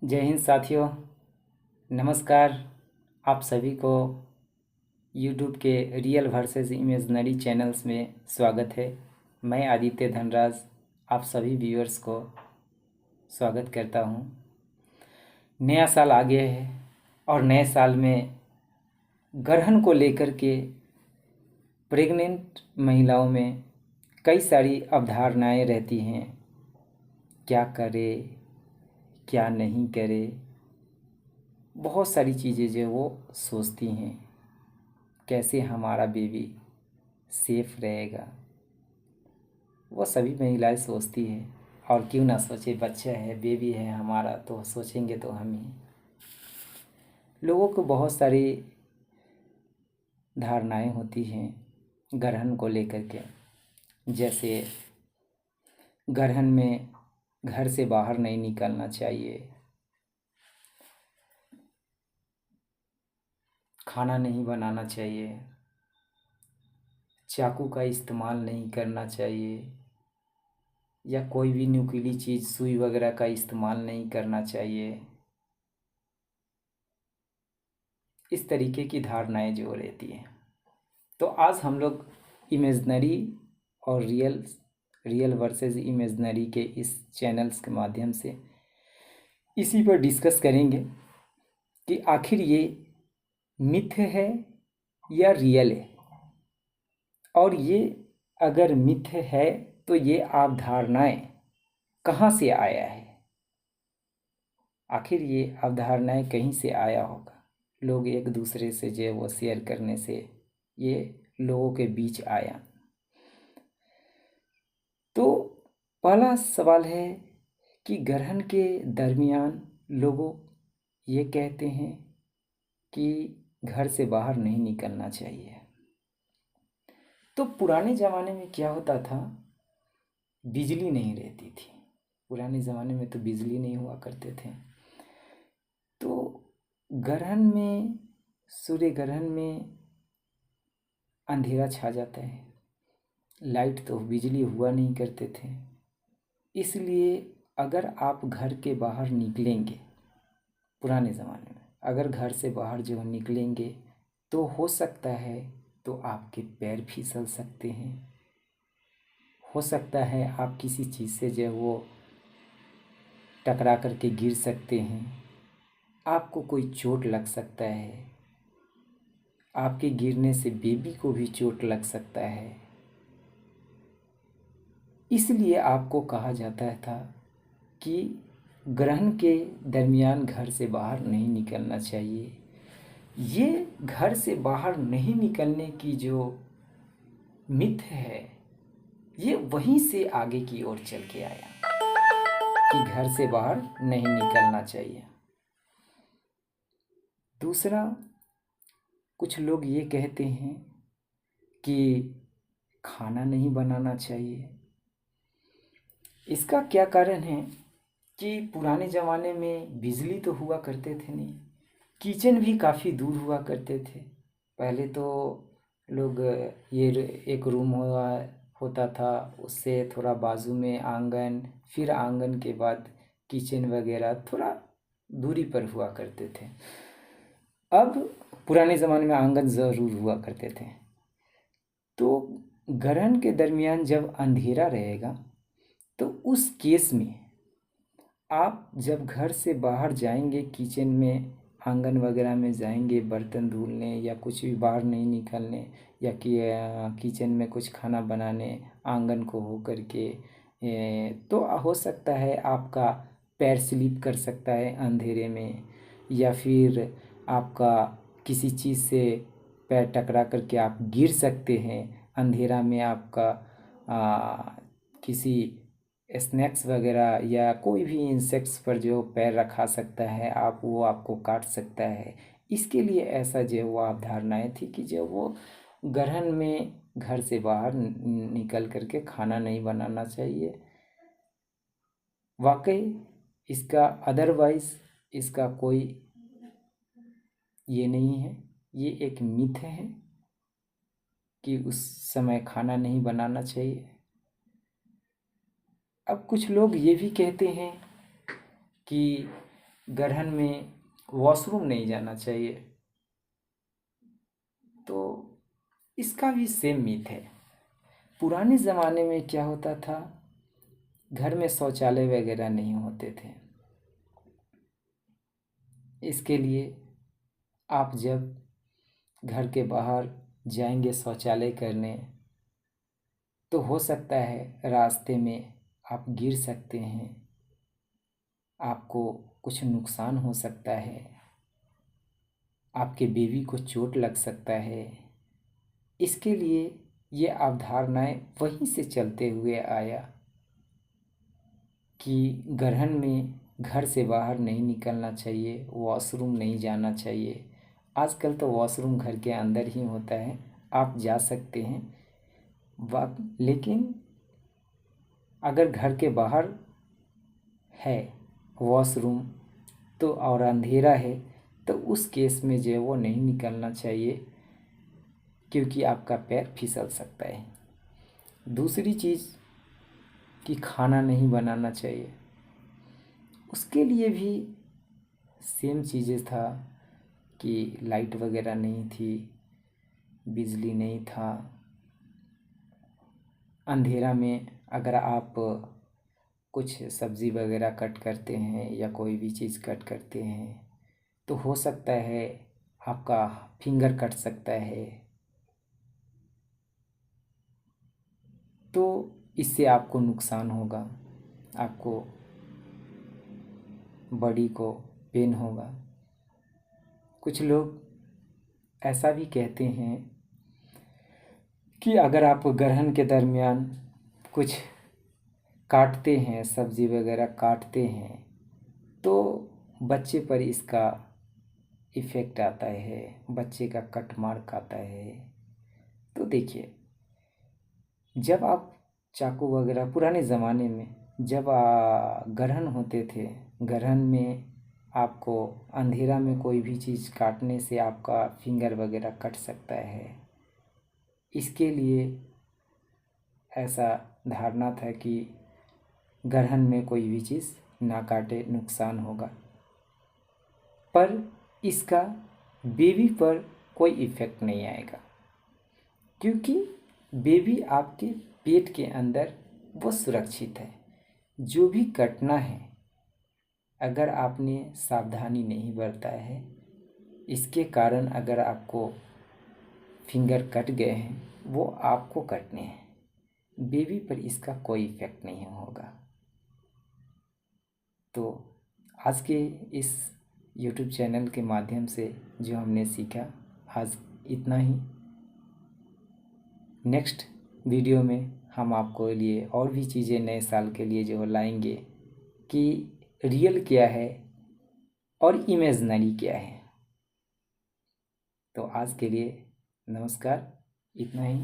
जय हिंद साथियों। नमस्कार। आप सभी को YouTube के रियल वर्सेस इमेजनरी चैनल्स में स्वागत है। मैं आदित्य धनराज आप सभी व्यूअर्स को स्वागत करता हूं। नया साल आ गया है और नए साल में ग्रहण को लेकर के प्रेग्नेंट महिलाओं में कई सारी अवधारणाएं रहती हैं। क्या करे, क्या नहीं करे, बहुत सारी चीज़ें जो वो सोचती हैं। कैसे हमारा बेबी सेफ रहेगा, वो सभी महिलाएं सोचती हैं। और क्यों ना सोचे, बच्चा है, बेबी है हमारा, तो सोचेंगे तो हम ही। लोगों को बहुत सारी धारणाएं होती हैं ग्रहण को लेकर के। जैसे ग्रहण में घर से बाहर नहीं निकलना चाहिए, खाना नहीं बनाना चाहिए, चाकू का इस्तेमाल नहीं करना चाहिए, या कोई भी नुकीली चीज़ सुई वगैरह का इस्तेमाल नहीं करना चाहिए। इस तरीके की धारणाएं जो रहती हैं। तो आज हम लोग इमेजनरी और रियल वर्सेस इमेजनरी के इस चैनल्स के माध्यम से इसी पर डिस्कस करेंगे कि आखिर ये मिथ है या रियल है। और ये अगर मिथ है तो ये अवधारणाएं कहाँ से आया है। आखिर ये अवधारणाएं कहीं से आया होगा। लोग एक दूसरे से जो वो शेयर करने से ये लोगों के बीच आया। तो पहला सवाल है कि ग्रहण के दरमियान लोगों ये कहते हैं कि घर से बाहर नहीं निकलना चाहिए। तो पुराने ज़माने में क्या होता था, बिजली नहीं रहती थी। पुराने ज़माने में तो बिजली नहीं हुआ करते थे। तो ग्रहण में, सूर्य ग्रहण में अंधेरा छा जाता है, लाइट तो बिजली हुआ नहीं करते थे। इसलिए अगर आप घर के बाहर निकलेंगे, पुराने ज़माने में अगर घर से बाहर जो निकलेंगे तो हो सकता है तो आपके पैर फिसल सकते हैं। हो सकता है आप किसी चीज़ से जो वो टकरा करके गिर सकते हैं। आपको कोई चोट लग सकता है। आपके गिरने से बेबी को भी चोट लग सकता है। इसलिए आपको कहा जाता था कि ग्रहण के दरमियान घर से बाहर नहीं निकलना चाहिए। ये घर से बाहर नहीं निकलने की जो मिथ है, ये वहीं से आगे की ओर चल के आया कि घर से बाहर नहीं निकलना चाहिए। दूसरा, कुछ लोग ये कहते हैं कि खाना नहीं बनाना चाहिए। इसका क्या कारण है कि पुराने ज़माने में बिजली तो हुआ करते थे नहीं, किचन भी काफ़ी दूर हुआ करते थे। पहले तो लोग ये एक रूम होता था, उससे थोड़ा बाजू में आंगन, फिर आंगन के बाद किचन वगैरह थोड़ा दूरी पर हुआ करते थे। अब पुराने ज़माने में आंगन ज़रूर हुआ करते थे। तो ग्रहण के दरमियान जब अंधेरा रहेगा तो उस केस में आप जब घर से बाहर जाएंगे, किचन में, आंगन वगैरह में जाएंगे बर्तन धुलने या कुछ भी बाहर नहीं निकलने, या कि किचन में कुछ खाना बनाने आंगन को हो करके, तो हो सकता है आपका पैर स्लिप कर सकता है अंधेरे में, या फिर आपका किसी चीज़ से पैर टकरा करके आप गिर सकते हैं अंधेरा में। आपका किसी स्नैक्स वगैरह या कोई भी इंसेक्ट्स पर जो पैर रखा सकता है आप, वो आपको काट सकता है। इसके लिए ऐसा जो वो अवधारणाएं थी कि जो वो ग्रहण में घर से बाहर निकल करके खाना नहीं बनाना चाहिए। वाकई इसका अदरवाइज इसका कोई ये नहीं है, ये एक मिथ है कि उस समय खाना नहीं बनाना चाहिए। अब कुछ लोग ये भी कहते हैं कि ग्रहण में वॉशरूम नहीं जाना चाहिए, तो इसका भी सेम मीथ है। पुराने ज़माने में क्या होता था, घर में शौचालय वगैरह नहीं होते थे। इसके लिए आप जब घर के बाहर जाएंगे शौचालय करने, तो हो सकता है रास्ते में आप गिर सकते हैं, आपको कुछ नुकसान हो सकता है, आपके बेबी को चोट लग सकता है। इसके लिए ये अवधारणाएं वहीं से चलते हुए आया कि ग्रहण में घर से बाहर नहीं निकलना चाहिए, वॉशरूम नहीं जाना चाहिए। आजकल तो वॉशरूम घर के अंदर ही होता है, आप जा सकते हैं लेकिन अगर घर के बाहर है वॉशरूम तो और अंधेरा है, तो उस केस में जो है वो नहीं निकलना चाहिए, क्योंकि आपका पैर फिसल सकता है। दूसरी चीज़ कि खाना नहीं बनाना चाहिए, उसके लिए भी सेम चीज़ें था कि लाइट वगैरह नहीं थी, बिजली नहीं था। अंधेरा में अगर आप कुछ सब्ज़ी वगैरह कट करते हैं या कोई भी चीज़ कट करते हैं, तो हो सकता है आपका फिंगर कट सकता है, तो इससे आपको नुकसान होगा, आपको बॉडी को पेन होगा। कुछ लोग ऐसा भी कहते हैं कि अगर आप ग्रहण के दरमियान कुछ काटते हैं, सब्ज़ी वगैरह काटते हैं, तो बच्चे पर इसका इफ़ेक्ट आता है, बच्चे का कट मार्क आता है। तो देखिए, जब आप चाकू वगैरह पुराने ज़माने में जब ग्रहण होते थे, ग्रहण में आपको अंधेरा में कोई भी चीज़ काटने से आपका फिंगर वगैरह कट सकता है। इसके लिए ऐसा धारणा था कि ग्रहण में कोई भी चीज़ ना काटे, नुकसान होगा। पर इसका बेबी पर कोई इफ़ेक्ट नहीं आएगा, क्योंकि बेबी आपके पेट के अंदर वो सुरक्षित है। जो भी कटना है, अगर आपने सावधानी नहीं बरता है, इसके कारण अगर आपको फिंगर कट गए हैं, वो आपको कटने हैं, बेबी पर इसका कोई इफ़ेक्ट नहीं होगा। तो आज के इस YouTube चैनल के माध्यम से जो हमने सीखा, आज इतना ही। नेक्स्ट वीडियो में हम आपको लिए और भी चीज़ें नए साल के लिए जो लाएंगे कि रियल क्या है और इमेजिनरी क्या है। तो आज के लिए नमस्कार, इतना ही।